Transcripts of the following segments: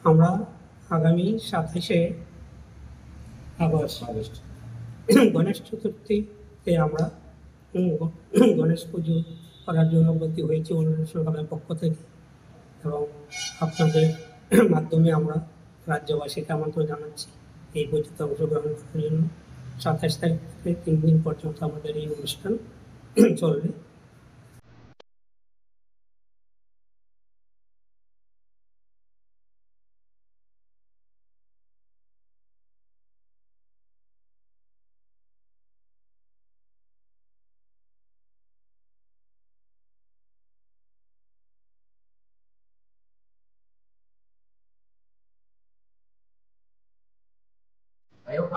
আমরা আগামী 27শে আগস্ট গণেশ চতুর্থীতে আমরা গণেশ পুজো করার জন্য ব্রতী হয়েছি অন্বেষণ ক্লাবের পক্ষ থেকে, এবং আপনাদের মাধ্যমে আমরা রাজ্যবাসীকে আমন্ত্রণ জানাচ্ছি এই পুজোতে অংশগ্রহণ করার জন্য। 27 তারিখ থেকে 3 দিন পর্যন্ত আমাদের এই অনুষ্ঠান চলবে।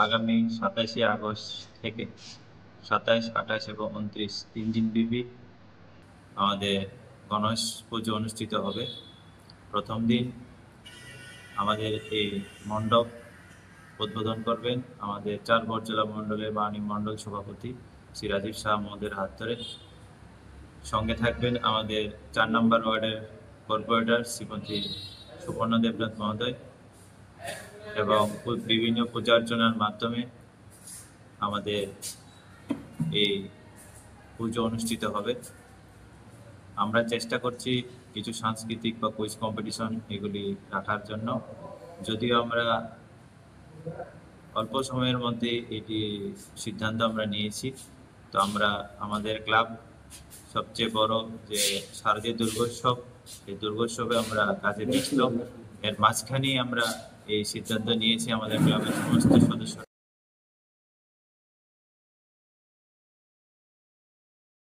আগামী 27শে আগস্ট থেকে 27, 28 এবং 29 3 দিন ব্যাপী আমাদের গণেশ পুজো অনুষ্ঠিত হবে। প্রথম দিন আমাদের এই মণ্ডপ উদ্বোধন করবেন আমাদের 4 বরজলা মণ্ডলের বাণী মণ্ডল সভাপতি শ্রী রাজীব শাহ মহোদয়ের হাত ধরে। সঙ্গে থাকবেন আমাদের 4 নম্বর ওয়ার্ডের কর্পোরেটর শ্রীমতী সুপর্ণা দেবনাথ মহোদয়, এবং বিভিন্ন পূজা অর্চনার মাধ্যমে আমাদের এই পুজো অনুষ্ঠিত হবে। আমরা চেষ্টা করছি কিছু সাংস্কৃতিক বা কুইজ কম্পিটিশন এগুলি রাখার জন্য, যদিও আমরা অল্প সময়ের মধ্যে এটি সিদ্ধান্ত আমরা নিয়েছি। তো আমরা আমাদের ক্লাব সবচেয়ে বড় যে শারদীয় দুর্গোৎসব, এই দুর্গোৎসবে আমরা কাজে ব্যস্ত, এর মাঝখানেই আমরা এই সিদ্ধান্ত নিয়েছি আমাদের ক্লাবের সমস্ত সদস্য